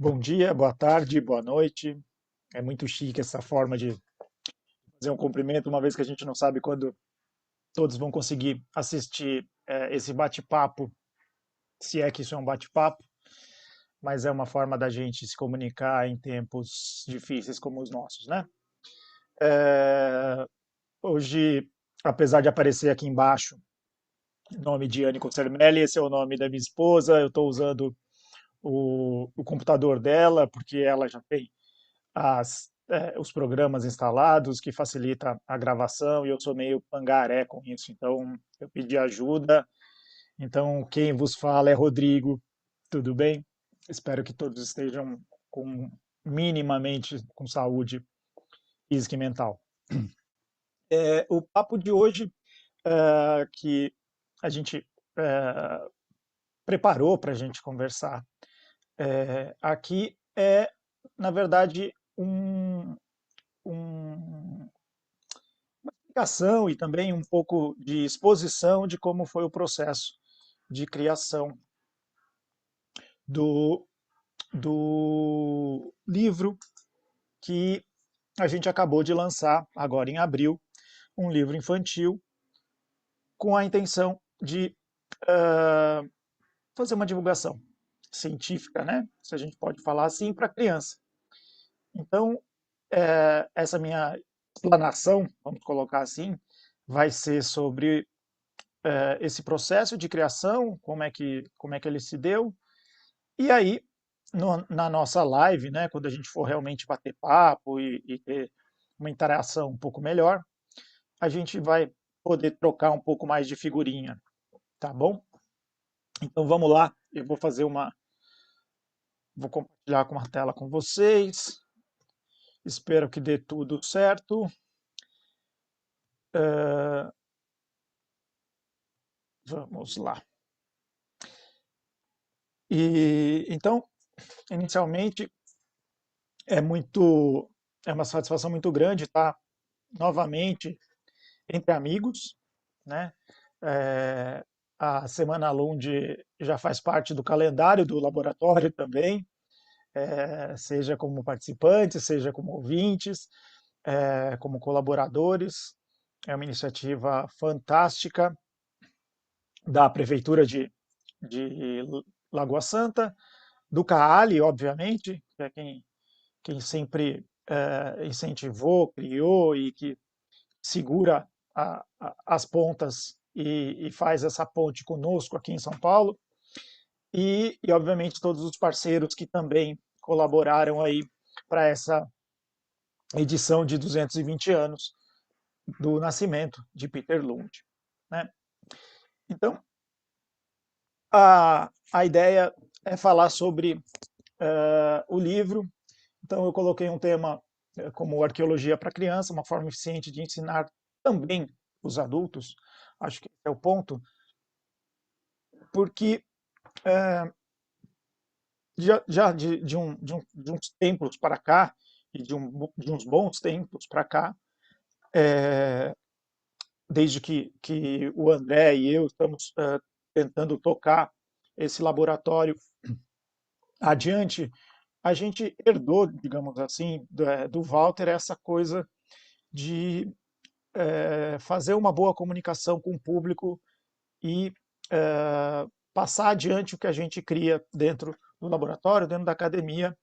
Bom dia, boa tarde, boa noite. É muito chique essa forma de fazer um cumprimento, uma vez que a gente não sabe quando todos vão conseguir assistir esse bate-papo, se é que isso é um bate-papo, mas é uma forma da gente se comunicar em tempos difíceis como os nossos, né? É, Hoje, apesar de aparecer aqui embaixo o nome de Anne Consermelli, esse é o nome da minha esposa, eu estou usando o computador dela, porque ela já tem os programas instalados que facilita a gravação e eu sou meio pangaré com isso, então eu pedi ajuda. Então quem vos fala é Rodrigo, tudo bem? Espero que todos estejam com minimamente com saúde física e mental. O papo de hoje que a gente é, preparou para a gente conversar aqui é, na verdade, um explicação e também um pouco de exposição de como foi o processo de criação do, do livro que a gente acabou de lançar agora em abril, um livro infantil com a intenção de uh, fazer uma divulgação científica, né? Se a gente pode falar assim, para criança. Então, essa minha explanação, vamos colocar assim, vai ser sobre esse processo de criação, como é que ele se deu, e aí na nossa live, né, quando a gente for realmente bater papo e ter uma interação um pouco melhor, a gente vai poder trocar um pouco mais de figurinha, tá bom? Então vamos lá, vou compartilhar com a tela com vocês, espero que dê tudo certo. Uh, Vamos lá. E então, inicialmente, é muito, é uma satisfação muito grande estar novamente entre amigos, né? É, a Semana Lund já faz parte do calendário do laboratório também, seja como participantes, seja como ouvintes, como colaboradores. É uma iniciativa fantástica da Prefeitura de Lagoa Santa, do CAALI, obviamente, que é quem sempre incentivou, criou e que segura as pontas e faz essa ponte conosco aqui em São Paulo, obviamente todos os parceiros que também colaboraram aí para essa edição de 220 anos do nascimento de Peter Lund, né? Então, a ideia é falar sobre o livro. Então, eu coloquei um tema como arqueologia para criança, uma forma eficiente de ensinar também os adultos. Acho que esse é o ponto, porque já de uns tempos para cá, e de uns bons tempos para cá, é, desde que o André e eu estamos tentando tocar esse laboratório adiante, a gente herdou, digamos assim, do Walter essa coisa de fazer uma boa comunicação com o público e passar adiante o que a gente cria dentro do laboratório, dentro da academia.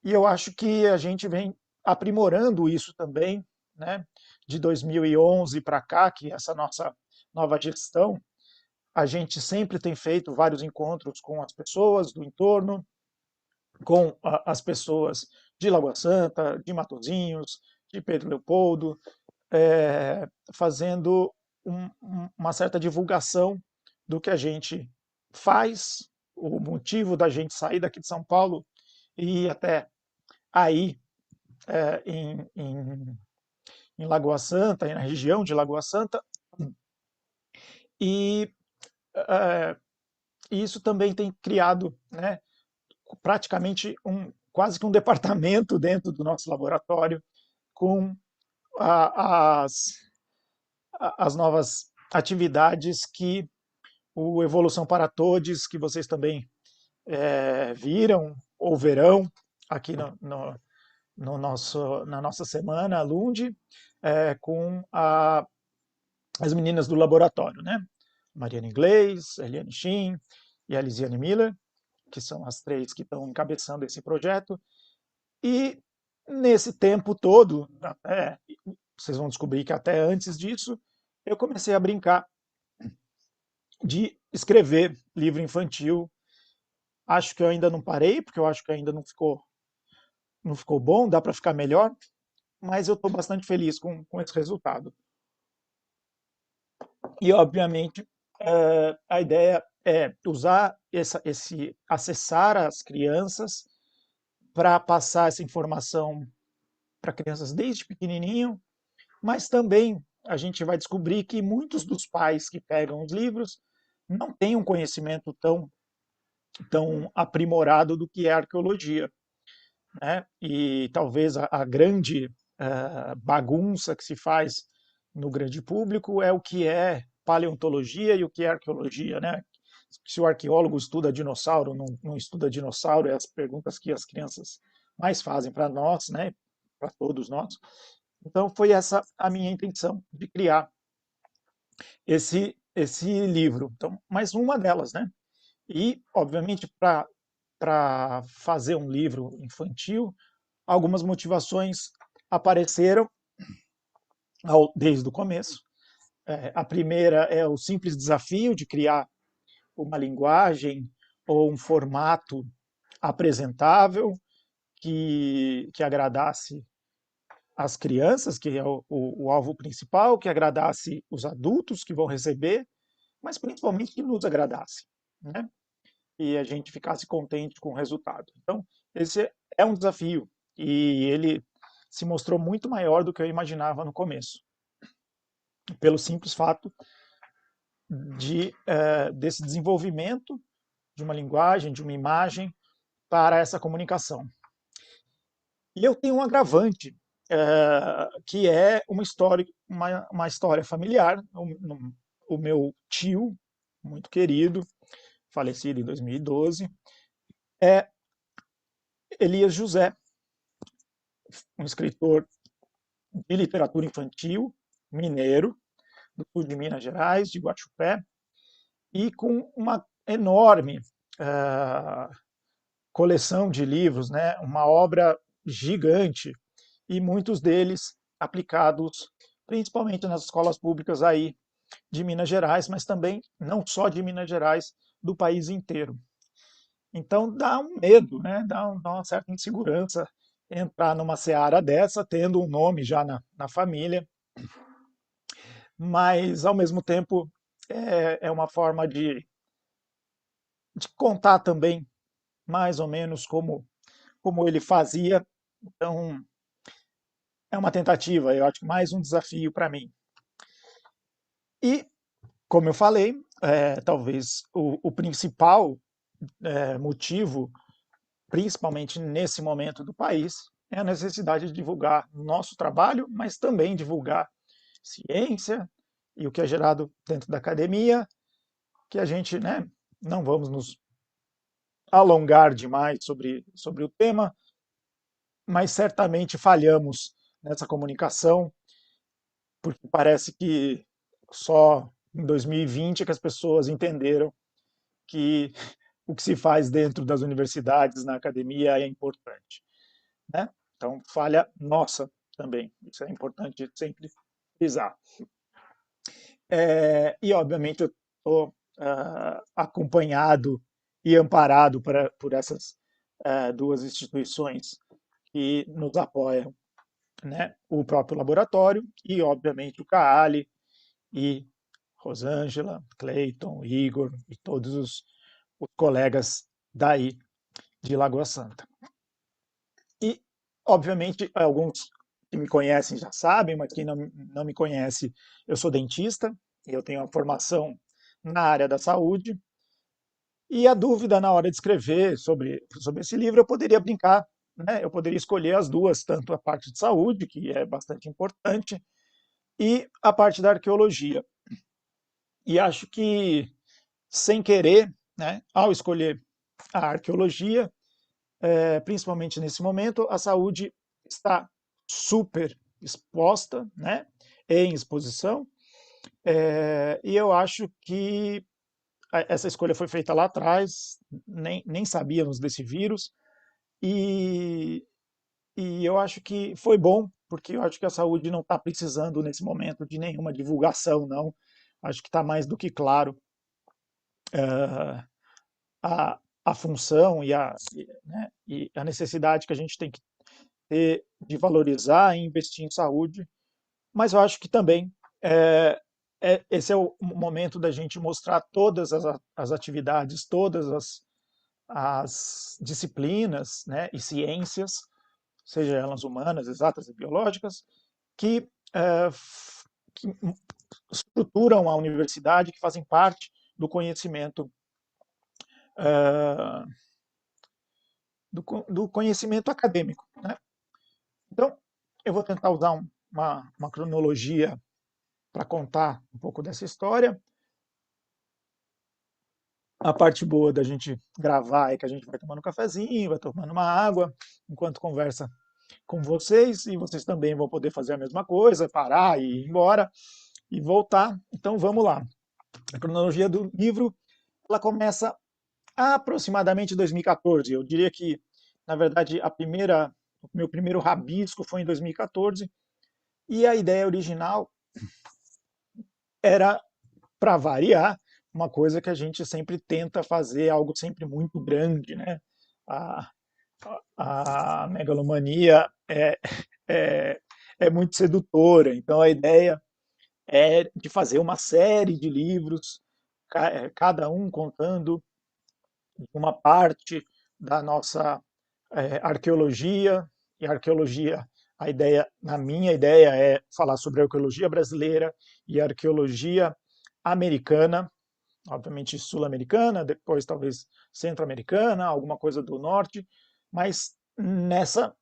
E eu acho que a gente vem aprimorando isso também, né? De 2011 para cá, que essa nossa nova gestão, a gente sempre tem feito vários encontros com as pessoas do entorno, com as pessoas de Lagoa Santa, de Matozinhos, de Pedro Leopoldo, fazendo uma certa divulgação do que a gente faz, o motivo da gente sair daqui de São Paulo e ir até aí é, em, em, em Lagoa Santa, na região de Lagoa Santa, e é, isso também tem criado, né, praticamente quase que um departamento dentro do nosso laboratório com as, as novas atividades o Evolução para Todos, que vocês também viram ou verão, aqui na nossa semana, Lund, com as meninas do laboratório, né? Mariana Inglês, Eliane Shin e a Lisiane Miller, que são as três que estão encabeçando esse projeto. E nesse tempo todo, vocês vão descobrir que até antes disso, eu comecei a brincar de escrever livro infantil. Acho que eu ainda não parei, porque eu acho que ainda não ficou bom, dá para ficar melhor, mas eu estou bastante feliz com esse resultado. E, obviamente, a ideia é usar esse acessar as crianças para passar essa informação para crianças desde pequenininho, mas também a gente vai descobrir que muitos dos pais que pegam os livros não têm um conhecimento tão aprimorado do que é arqueologia, né? E talvez a grande bagunça que se faz no grande público é o que é paleontologia e o que é arqueologia, né? Se o arqueólogo estuda dinossauro, não estuda dinossauro, é as perguntas que as crianças mais fazem para nós, né? Para todos nós. Então foi essa a minha intenção de criar esse livro. Então, mais uma delas, né? E, obviamente, para fazer um livro infantil, algumas motivações apareceram desde o começo. A primeira é o simples desafio de criar uma linguagem ou um formato apresentável que agradasse as crianças, que é o alvo principal, que agradasse os adultos que vão receber, mas principalmente que nos agradasse, né? E a gente ficasse contente com o resultado. Então, esse é um desafio e ele se mostrou muito maior do que eu imaginava no começo, pelo simples fato desse desenvolvimento de uma linguagem, de uma imagem para essa comunicação. E eu tenho um agravante, que é uma história familiar. O meu tio, muito querido, falecido em 2012, é Elias José, um escritor de literatura infantil, mineiro, do sul de Minas Gerais, de Guaxupé, e com uma enorme coleção de livros, né? Uma obra gigante, e muitos deles aplicados principalmente nas escolas públicas aí de Minas Gerais, mas também não só de Minas Gerais, do país inteiro. Então dá um medo, né? Dá uma certa insegurança entrar numa seara dessa, tendo um nome já na família, mas ao mesmo tempo é uma forma de contar também mais ou menos como ele fazia. Então é uma tentativa, eu acho que mais um desafio para mim. E, como eu falei, talvez o principal motivo, principalmente nesse momento do país, é a necessidade de divulgar nosso trabalho, mas também divulgar ciência e o que é gerado dentro da academia, que a gente, né, não vamos nos alongar demais sobre o tema, mas certamente falhamos nessa comunicação, porque parece que só em 2020 é que as pessoas entenderam que o que se faz dentro das universidades, na academia, é importante, né? Então, falha nossa também. Isso é importante sempre frisar. E, obviamente, eu estou acompanhado e amparado por essas duas instituições que nos apoiam, né? O próprio laboratório e, obviamente, o CAALI e Rosângela, Cleiton, Igor e todos os colegas daí de Lagoa Santa. E, obviamente, alguns que me conhecem já sabem, mas quem não me conhece, eu sou dentista, eu tenho uma formação na área da saúde, e a dúvida na hora de escrever sobre esse livro, eu poderia brincar, né? Eu poderia escolher as duas, tanto a parte de saúde, que é bastante importante, e a parte da arqueologia. E acho que, sem querer, né, ao escolher a arqueologia, principalmente nesse momento, a saúde está super exposta, né, em exposição, e eu acho que essa escolha foi feita lá atrás, nem sabíamos desse vírus, e, e eu acho que foi bom, porque eu acho que a saúde não está precisando nesse momento de nenhuma divulgação, não. Acho que está mais do que claro a função né, e a necessidade que a gente tem que ter de valorizar e investir em saúde, mas eu acho que também esse é o momento da gente mostrar todas as atividades, todas as disciplinas, né, e ciências, seja elas humanas, exatas e biológicas, que, que estruturam a universidade, que fazem parte do conhecimento uh, do conhecimento acadêmico, né? Então, eu vou tentar usar uma cronologia para contar um pouco dessa história. A parte boa da gente gravar é que a gente vai tomando um cafezinho, vai tomando uma água, enquanto conversa com vocês, e vocês também vão poder fazer a mesma coisa, parar e ir embora e voltar. Então vamos lá. A cronologia do livro, ela começa aproximadamente em 2014. Eu diria que, na verdade, o meu primeiro rabisco foi em 2014, e a ideia original era, para variar, uma coisa que a gente sempre tenta fazer, algo sempre muito grande, né? A, a megalomania é, é muito sedutora, então a ideia é de fazer uma série de livros, cada um contando uma parte da nossa arqueologia, e arqueologia, na minha ideia, é falar sobre a arqueologia brasileira e a arqueologia americana, obviamente sul-americana, depois talvez centro-americana, alguma coisa do norte, mas nessa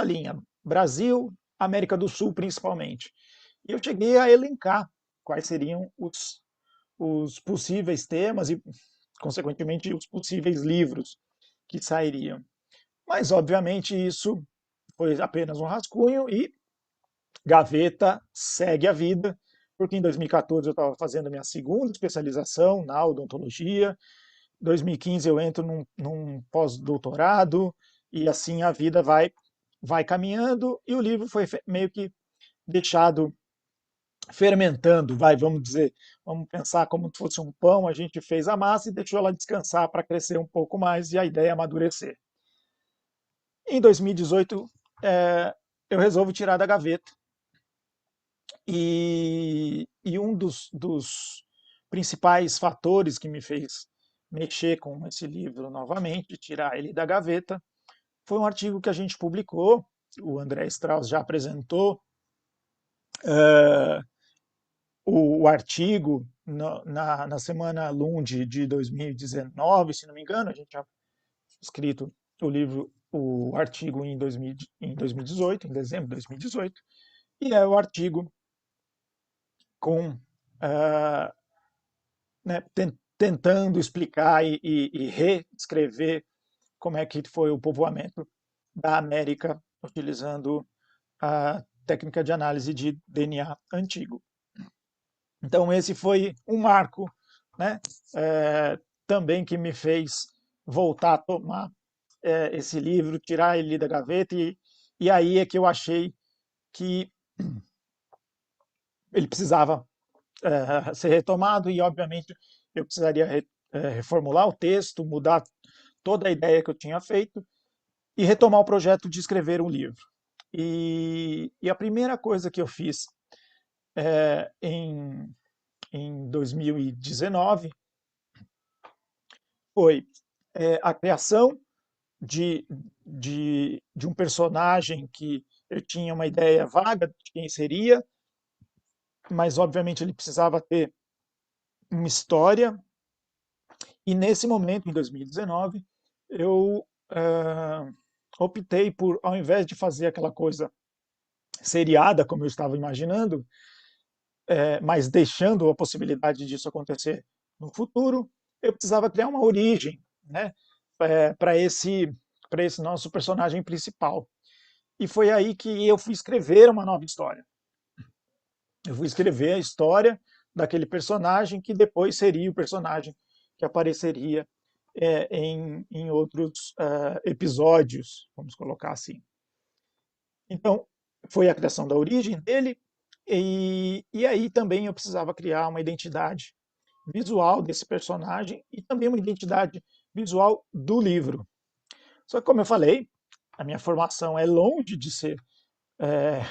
linha, Brasil, América do Sul principalmente. E eu cheguei a elencar quais seriam os possíveis temas e, consequentemente, os possíveis livros que sairiam. Mas, obviamente, isso foi apenas um rascunho e gaveta segue a vida, porque em 2014 eu estava fazendo minha segunda especialização na odontologia, em 2015 eu entro num pós-doutorado, e assim a vida vai caminhando, e o livro foi meio que deixado fermentando, vamos dizer, vamos pensar como se fosse um pão, a gente fez a massa e deixou ela descansar para crescer um pouco mais e a ideia é amadurecer. Em 2018, eu resolvo tirar da gaveta e um dos principais fatores que me fez mexer com esse livro novamente, tirar ele da gaveta, foi um artigo que a gente publicou, o André Strauss já apresentou uh, o artigo na Semana Lund de 2019, se não me engano, a gente tinha escrito o artigo em 2018, em dezembro de 2018, e é o artigo com né, tentando explicar e reescrever como é que foi o povoamento da América utilizando a técnica de análise de DNA antigo. Então esse foi um marco, né, também que me fez voltar a tomar esse livro, tirar ele da gaveta e aí é que eu achei que ele precisava ser retomado e, obviamente, eu precisaria reformular o texto, mudar toda a ideia que eu tinha feito e retomar o projeto de escrever um livro. E a primeira coisa que eu fiz em 2019 foi a criação de um personagem que eu tinha uma ideia vaga de quem seria, mas obviamente ele precisava ter uma história. E nesse momento, em 2019, eu optei por, ao invés de fazer aquela coisa seriada, como eu estava imaginando, mas deixando a possibilidade disso acontecer no futuro, eu precisava criar uma origem, né, para esse para esse nosso personagem principal. E foi aí que eu fui escrever uma nova história. Eu fui escrever a história daquele personagem que depois seria o personagem que apareceria em outros episódios, vamos colocar assim. Então, foi a criação da origem dele, e aí também eu precisava criar uma identidade visual desse personagem e também uma identidade visual do livro. Só que, como eu falei, a minha formação é longe de ser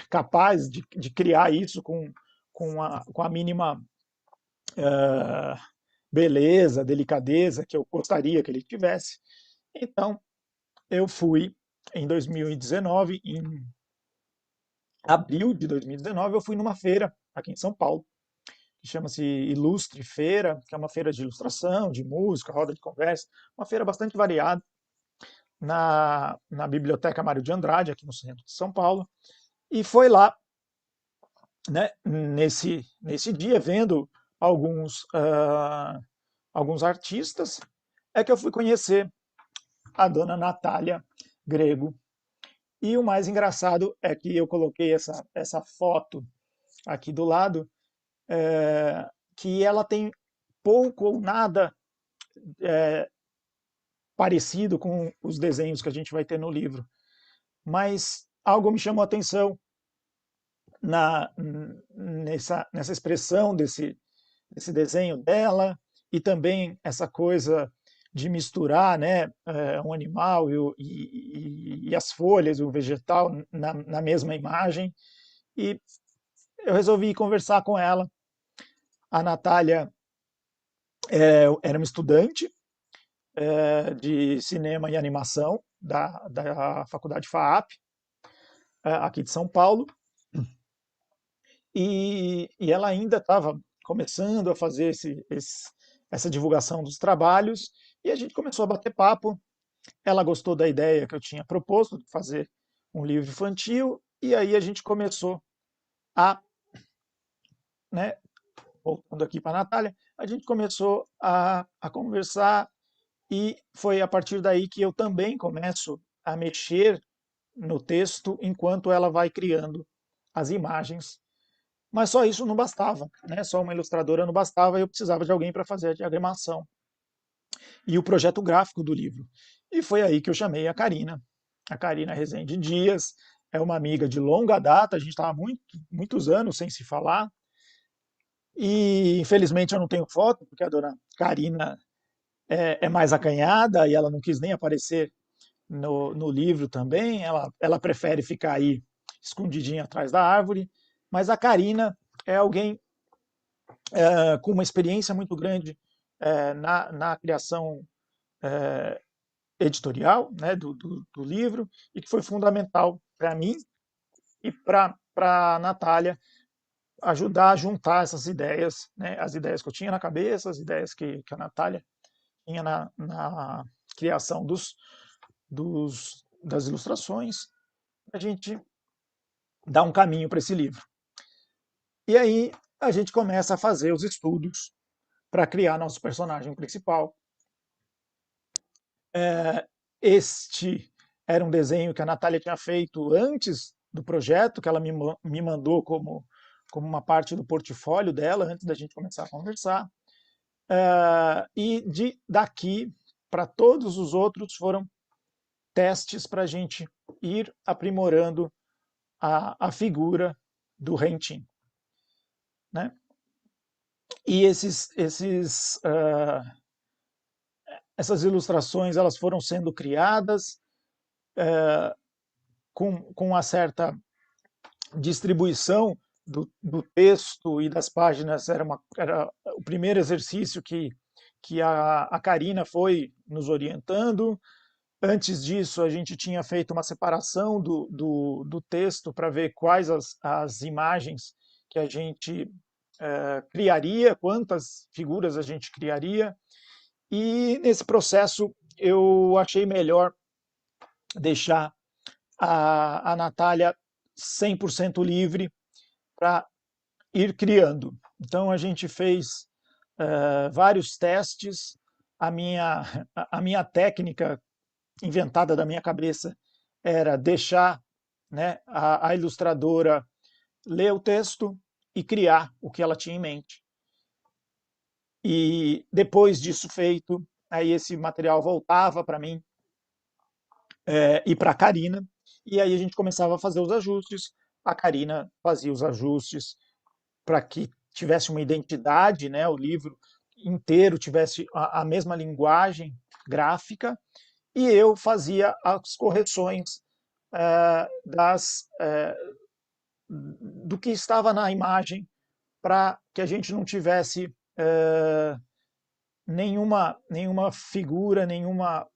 capaz de criar isso com a mínima beleza, delicadeza que eu gostaria que ele tivesse. Então, eu fui em 2019, em abril de 2019, eu fui numa feira aqui em São Paulo, que chama-se Ilustre Feira, que é uma feira de ilustração, de música, roda de conversa, uma feira bastante variada, na Biblioteca Mário de Andrade, aqui no centro de São Paulo. E foi lá, né, nesse dia, vendo alguns artistas, é que eu fui conhecer a dona Natália Grego. E o mais engraçado é que eu coloquei essa foto aqui do lado, que ela tem pouco ou nada parecido com os desenhos que a gente vai ter no livro. Mas algo me chamou a atenção nessa expressão desse desenho dela, e também essa coisa de misturar, né, um animal e as folhas, o vegetal, na mesma imagem. E eu resolvi conversar com ela. A Natália era uma estudante de cinema e animação da Faculdade FAAP, aqui de São Paulo, e ela ainda estava começando a fazer essa divulgação dos trabalhos, e a gente começou a bater papo. Ela gostou da ideia que eu tinha proposto de fazer um livro infantil, e aí a gente começou a, né, voltando aqui para a Natália, a gente começou a conversar, e foi a partir daí que eu também começo a mexer no texto enquanto ela vai criando as imagens. Mas só isso não bastava, né? Só uma ilustradora não bastava, eu precisava de alguém para fazer a diagramação e o projeto gráfico do livro. E foi aí que eu chamei a Karina Rezende Dias, é uma amiga de longa data, a gente estava muitos anos sem se falar, e infelizmente eu não tenho foto, porque a dona Karina é mais acanhada e ela não quis nem aparecer no livro também, ela prefere ficar aí escondidinha atrás da árvore, mas a Karina é alguém com uma experiência muito grande na criação editorial, né, do livro, e que foi fundamental para mim e para a Natália ajudar a juntar essas ideias, né, as ideias que eu tinha na cabeça, as ideias que a Natália tinha na criação das ilustrações, a gente dar um caminho para esse livro. E aí a gente começa a fazer os estudos para criar nosso personagem principal. Este era um desenho que a Natália tinha feito antes do projeto, que ela me mandou como uma parte do portfólio dela, antes da gente começar a conversar. E daqui para todos os outros foram testes para a gente ir aprimorando a figura do Rentin, né? E essas ilustrações elas foram sendo criadas com uma certa distribuição do texto e das páginas. Era o primeiro exercício que a Karina foi nos orientando. Antes disso, a gente tinha feito uma separação do texto para ver quais as imagens que a gente criaria, quantas figuras a gente criaria. E nesse processo eu achei melhor deixar a Natália 100% livre para ir criando. Então a gente fez vários testes. A minha técnica inventada da minha cabeça era deixar, né, a ilustradora ler o texto e criar o que ela tinha em mente. E depois disso feito, aí esse material voltava para mim e para a Karina, e aí a gente começava a fazer os ajustes. A Karina fazia os ajustes para que tivesse uma identidade, né, o livro inteiro tivesse a mesma linguagem gráfica, e eu fazia as correções do que estava na imagem, para que a gente não tivesse nenhuma figura, nenhuma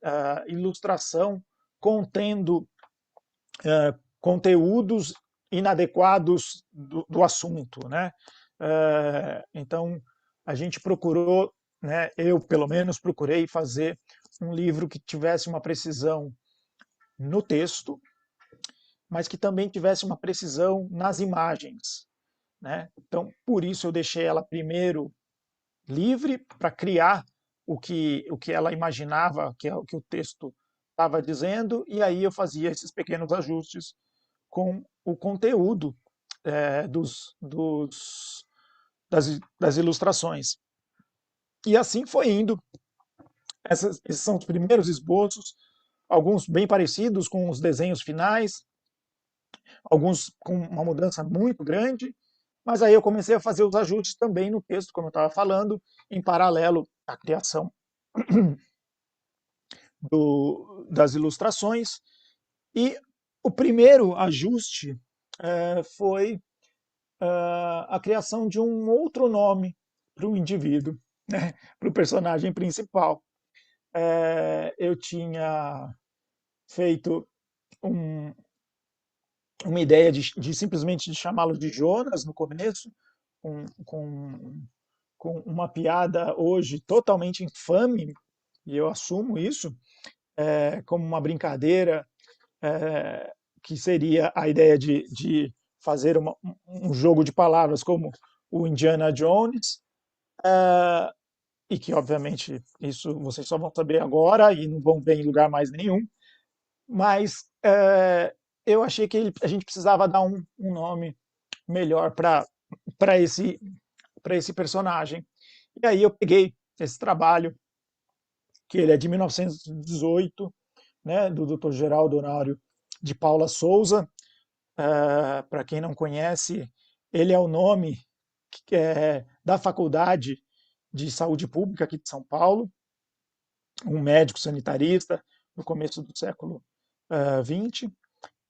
ilustração contendo conteúdos inadequados do assunto, né? Então a gente procurou, né? Eu pelo menos procurei fazer um livro que tivesse uma precisão no texto, mas que também tivesse uma precisão nas imagens, né? Então por isso eu deixei ela primeiro livre para criar o que ela imaginava que o texto estava dizendo, e aí eu fazia esses pequenos ajustes com o conteúdo das ilustrações. E assim foi indo. Esses são os primeiros esboços, alguns bem parecidos com os desenhos finais, alguns com uma mudança muito grande, mas aí eu comecei a fazer os ajustes também no texto, como eu estava falando, em paralelo à criação das ilustrações. E o primeiro ajuste foi a criação de um outro nome para o indivíduo, né, para o personagem principal. Eu tinha feito um, uma ideia de simplesmente de chamá-lo de Jonas no começo, com, com, com uma piada hoje totalmente infame, e eu assumo isso, como uma brincadeira, que seria a ideia de fazer um jogo de palavras como o Indiana Jones, e que obviamente isso vocês só vão saber agora e não vão ver em lugar mais nenhum, mas eu achei que a gente precisava dar um nome melhor para esse, esse personagem. E aí eu peguei esse trabalho, que ele é de 1918, né, do Dr. Geraldo Honório de Paula Souza. Para quem não conhece, ele é o nome da Faculdade de Saúde Pública aqui de São Paulo, um médico sanitarista no começo do século XX.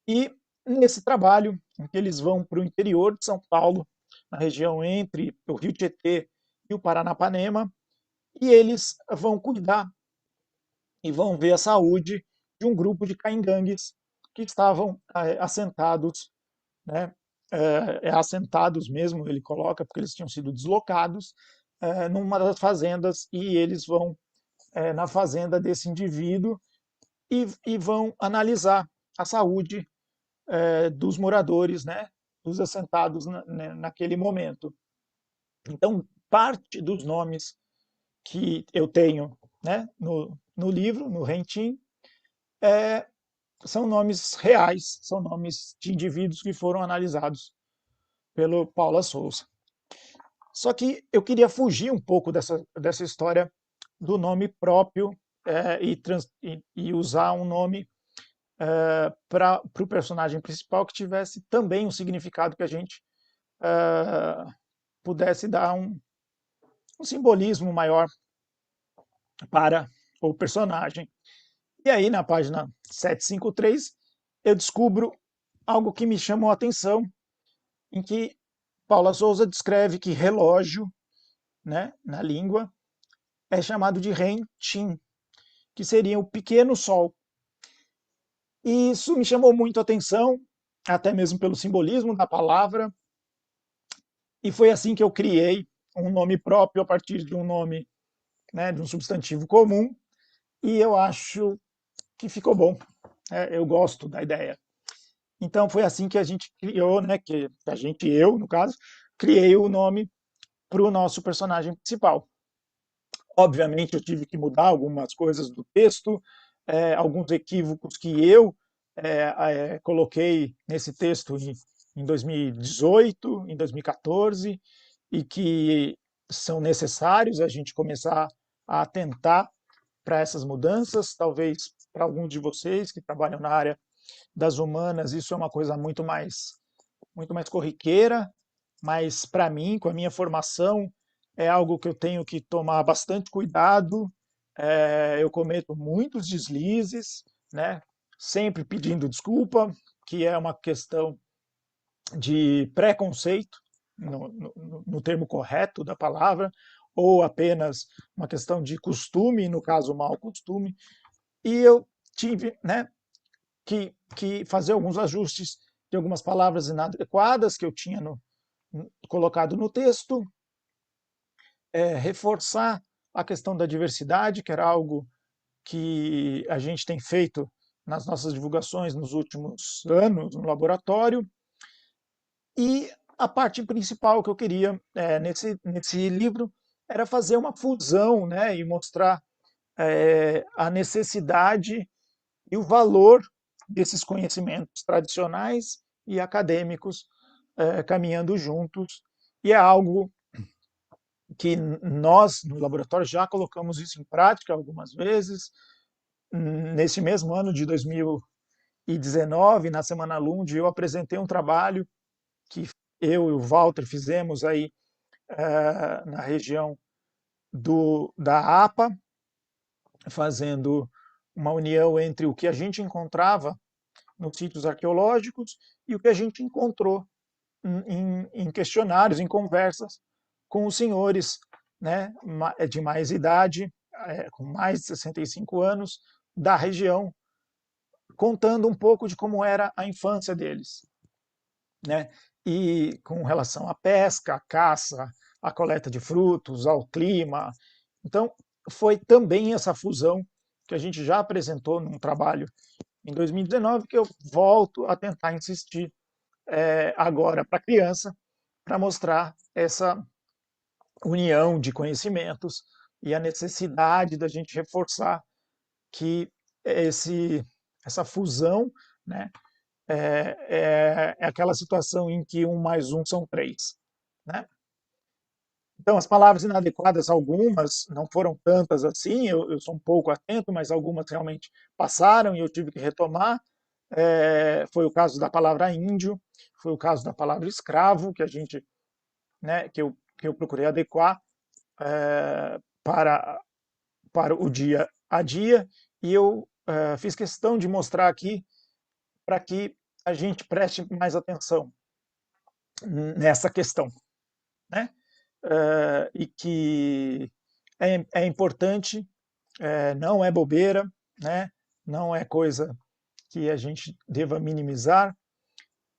E nesse trabalho, em que eles vão para o interior de São Paulo, na região entre o Rio Tietê e o Paranapanema, e eles vão cuidar e vão ver a saúde de um grupo de caingangues que estavam assentados, né, assentados mesmo, ele coloca, porque eles tinham sido deslocados numa das fazendas, e eles vão na fazenda desse indivíduo e vão analisar a saúde dos moradores, né, dos assentados naquele momento. Então, parte dos nomes que eu tenho, né, no livro, no Rentin, são nomes reais, são nomes de indivíduos que foram analisados pelo Paula Souza. Só que eu queria fugir um pouco dessa história do nome próprio e usar um nome para o personagem principal que tivesse também um significado que a gente pudesse dar um simbolismo maior para o personagem. E aí, na página 753, eu descubro algo que me chamou a atenção, em que Paula Souza descreve que relógio, né, na língua, é chamado de Ren-Chin, que seria o pequeno sol. E isso me chamou muito a atenção, até mesmo pelo simbolismo da palavra, e foi assim que eu criei um nome próprio a partir de um nome, né, de um substantivo comum, e eu acho que ficou bom. Eu gosto da ideia. Então foi assim que a gente criou, né, que a gente, eu no caso, criei o nome para o nosso personagem principal. Obviamente eu tive que mudar algumas coisas do texto, alguns equívocos que eu coloquei nesse texto em 2018, em 2014, e que são necessários a gente começar a atentar para essas mudanças. Talvez para alguns de vocês que trabalham na área das humanas, isso é uma coisa muito mais corriqueira, mas para mim, com a minha formação, é algo que eu tenho que tomar bastante cuidado. Eu cometo muitos deslizes, né? Sempre pedindo desculpa, que é uma questão de preconceito, no termo correto da palavra, ou apenas uma questão de costume, no caso, mau costume. E eu tive, né, que fazer alguns ajustes de algumas palavras inadequadas que eu tinha colocado no texto, reforçar a questão da diversidade, que era algo que a gente tem feito nas nossas divulgações nos últimos anos no laboratório. E a parte principal que eu queria nesse livro era fazer uma fusão, né, e mostrar a necessidade e o valor desses conhecimentos tradicionais e acadêmicos caminhando juntos. E é algo que nós, no laboratório, já colocamos isso em prática algumas vezes. Nesse mesmo ano de 2019, na Semana Lund, eu apresentei um trabalho que eu e o Walter fizemos aí na região da APA, fazendo uma união entre o que a gente encontrava nos sítios arqueológicos e o que a gente encontrou em questionários, em conversas com os senhores, né, de mais idade, com mais de 65 anos, da região, contando um pouco de como era a infância deles, né? E com relação à pesca, à caça, à coleta de frutos, ao clima. Então, foi também essa fusão que a gente já apresentou num trabalho em 2019, que eu volto a tentar insistir agora para a criança, para mostrar essa união de conhecimentos e a necessidade da gente reforçar que essa fusão, né, é aquela situação em que um mais um são três, né? Então, as palavras inadequadas, algumas, não foram tantas assim, eu sou um pouco atento, mas algumas realmente passaram e eu tive que retomar. Foi o caso da palavra índio, foi o caso da palavra escravo, que a gente, né, que eu procurei adequar para, para o dia a dia, e eu fiz questão de mostrar aqui para que a gente preste mais atenção nessa questão, né? E que é importante, não é bobeira, né? Não é coisa que a gente deva minimizar.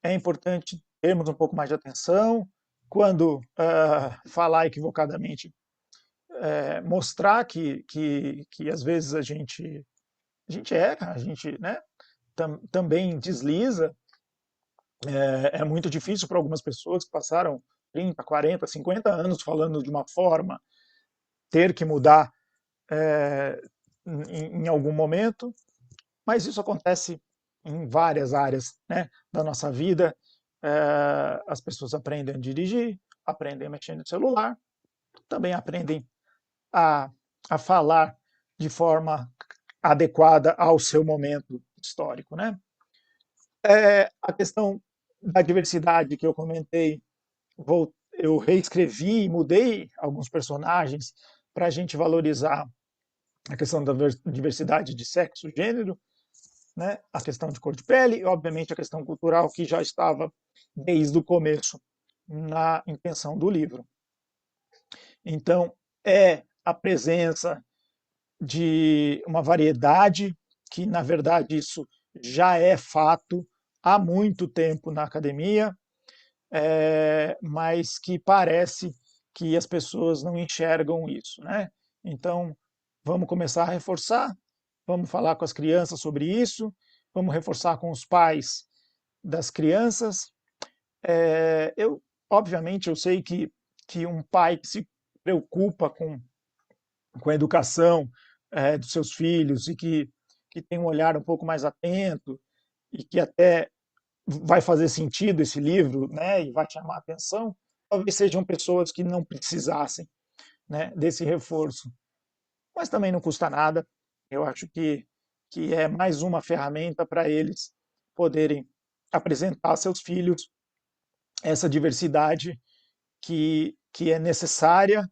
É importante termos um pouco mais de atenção quando falar equivocadamente, mostrar que às vezes a gente erra, a gente, né, também desliza. É muito difícil para algumas pessoas que passaram 30, 40, 50 anos falando de uma forma, ter que mudar é, em algum momento, mas isso acontece em várias áreas, né, da nossa vida. As pessoas aprendem a dirigir, aprendem a mexer no celular, também aprendem a, a falar de forma adequada ao seu momento histórico, né? A questão da diversidade que eu comentei, eu reescrevi e mudei alguns personagens para a gente valorizar a questão da diversidade de sexo, gênero, né? A questão de cor de pele e, obviamente, a questão cultural que já estava desde o começo na intenção do livro. Então, é a presença de uma variedade que, na verdade, isso já é fato há muito tempo na academia, mas que parece que as pessoas não enxergam isso, né? Então, vamos começar a reforçar, vamos falar com as crianças sobre isso, vamos reforçar com os pais das crianças. Obviamente, eu sei que um pai que se preocupa com a educação dos seus filhos e que que tem um olhar um pouco mais atento e que até vai fazer sentido esse livro, né, e vai chamar a atenção, talvez sejam pessoas que não precisassem, né, desse reforço. Mas também não custa nada. Eu acho que é mais uma ferramenta para eles poderem apresentar a seus filhos essa diversidade que é necessária,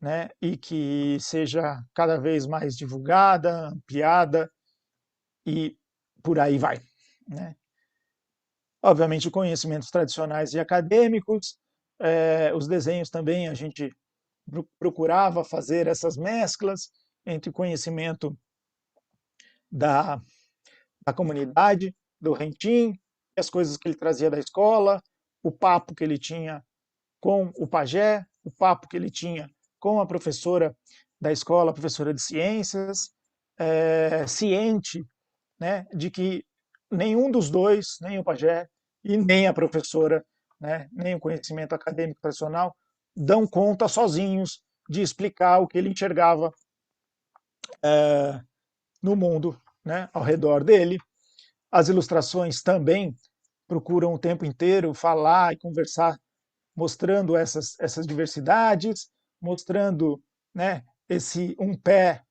né, e que seja cada vez mais divulgada, ampliada e por aí vai, né? Obviamente, conhecimentos tradicionais e acadêmicos, os desenhos também a gente procurava fazer essas mesclas entre conhecimento da, da comunidade, do Rentim, as coisas que ele trazia da escola, o papo que ele tinha com o pajé, o papo que ele tinha com a professora da escola, a professora de ciências, ciente, né, de que nenhum dos dois, nem o pajé e nem a professora, né, nem o conhecimento acadêmico tradicional, dão conta sozinhos de explicar o que ele enxergava no mundo, né, ao redor dele. As ilustrações também procuram o tempo inteiro falar e conversar, mostrando essas diversidades, mostrando, né, esse um pé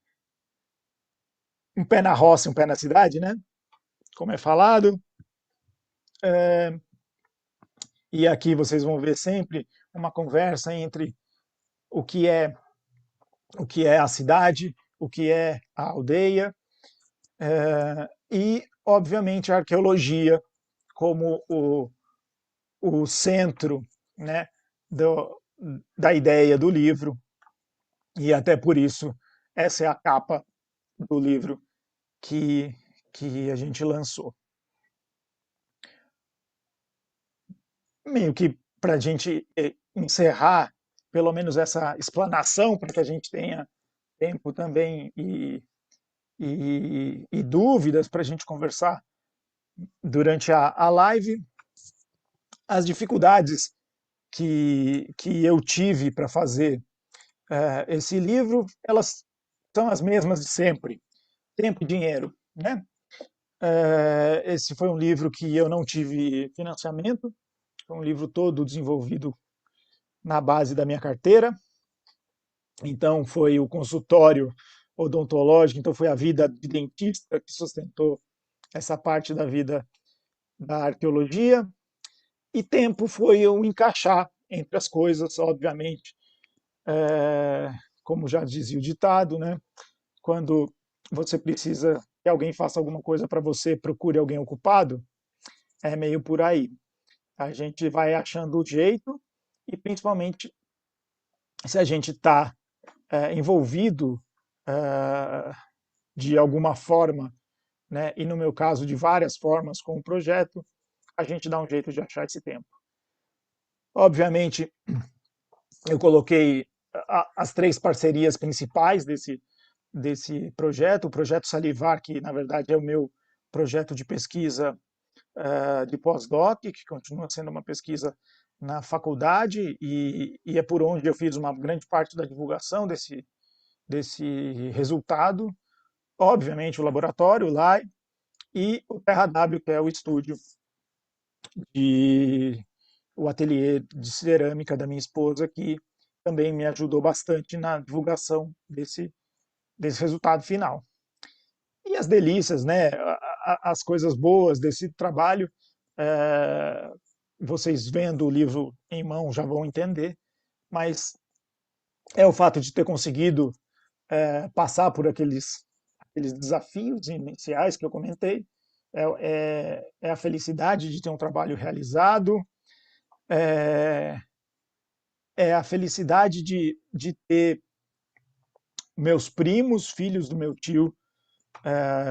na roça, um pé na cidade, né, como é falado. É, e aqui vocês vão ver sempre uma conversa entre o que é o que é a cidade, o que é a aldeia, e, obviamente, a arqueologia como o centro, né, do, da ideia do livro, e até por isso essa é a capa do livro que a gente lançou. Meio que para a gente encerrar, pelo menos essa explanação, para que a gente tenha tempo também e dúvidas para a gente conversar durante a live, as dificuldades que eu tive para fazer esse livro, elas são as mesmas de sempre, tempo e dinheiro, né? Esse foi um livro que eu não tive financiamento, foi um livro todo desenvolvido na base da minha carteira, então foi o consultório odontológico, então foi a vida de dentista que sustentou essa parte da vida da arqueologia, e tempo foi eu encaixar entre as coisas, obviamente, é, como já dizia o ditado, né? Quando você precisa que alguém faça alguma coisa para você, procure alguém ocupado, é meio por aí. A gente vai achando o jeito e principalmente se a gente está envolvido de alguma forma, né, e no meu caso de várias formas com o projeto, a gente dá um jeito de achar esse tempo. Obviamente, eu coloquei as três parcerias principais desse projeto, o projeto Salivar, que na verdade é o meu projeto de pesquisa de pós-doc, que continua sendo uma pesquisa na faculdade e é por onde eu fiz uma grande parte da divulgação desse resultado. Obviamente o laboratório, o LAI, e o Terra W, que é o estúdio de o ateliê de cerâmica da minha esposa, que também me ajudou bastante na divulgação desse resultado final. E as delícias, né, as coisas boas desse trabalho, é, vocês vendo o livro em mão já vão entender, mas é o fato de ter conseguido passar por aqueles desafios iniciais que eu comentei, é a felicidade de ter um trabalho realizado, é, é a felicidade de ter meus primos, filhos do meu tio,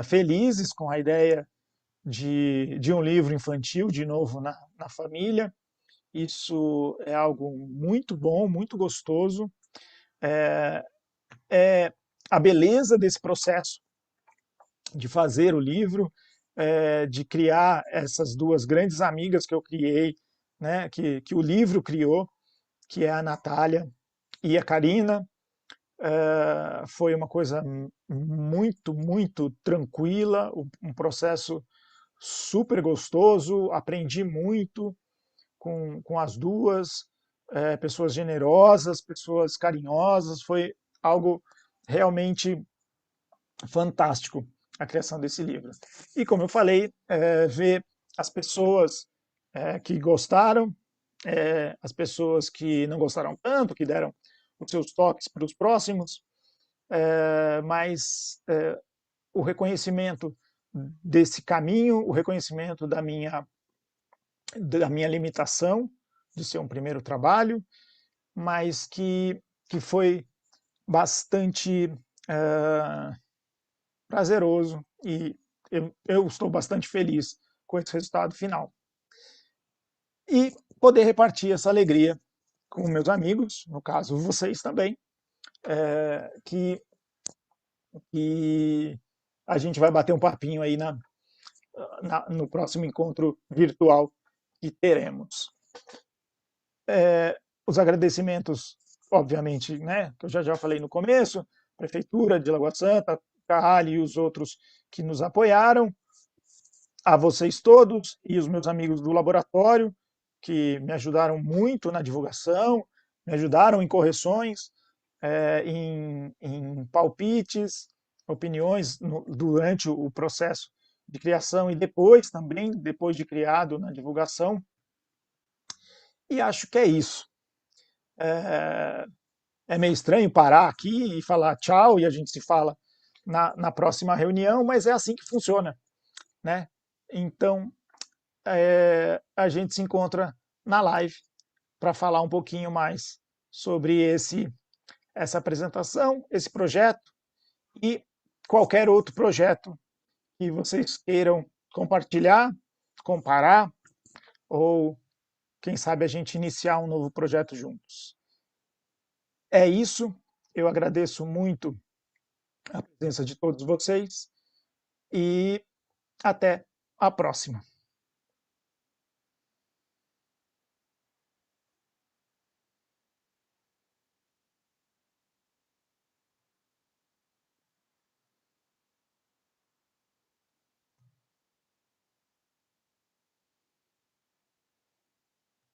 felizes com a ideia de um livro infantil, de novo, na família. Isso é algo muito bom, muito gostoso. É, é a beleza desse processo de fazer o livro, de criar essas duas grandes amigas que eu criei, né, que o livro criou, que é a Natália e a Karina. Foi uma coisa muito, muito tranquila, um processo super gostoso, aprendi muito com as duas, pessoas generosas, pessoas carinhosas, foi algo realmente fantástico a criação desse livro. E como eu falei, ver as pessoas que gostaram, as pessoas que não gostaram tanto, que deram os seus toques para os próximos, mas o reconhecimento desse caminho, o reconhecimento da minha limitação de ser um primeiro trabalho, mas que foi bastante prazeroso e eu estou bastante feliz com esse resultado final. E poder repartir essa alegria com meus amigos, no caso vocês também, que a gente vai bater um papinho aí no próximo encontro virtual que teremos. Os agradecimentos, obviamente, né, que eu já falei no começo, Prefeitura de Lagoa Santa, Carralho e os outros que nos apoiaram, a vocês todos e os meus amigos do laboratório, que me ajudaram muito na divulgação, me ajudaram em correções, em palpites, opiniões durante o processo de criação e depois também, depois de criado na divulgação. E acho que é isso. É meio estranho parar aqui e falar tchau e a gente se fala na próxima reunião, mas é assim que funciona, né? Então, a gente se encontra na live para falar um pouquinho mais sobre essa apresentação, esse projeto e qualquer outro projeto que vocês queiram compartilhar, comparar ou, quem sabe, a gente iniciar um novo projeto juntos. É isso, eu agradeço muito a presença de todos vocês e até a próxima.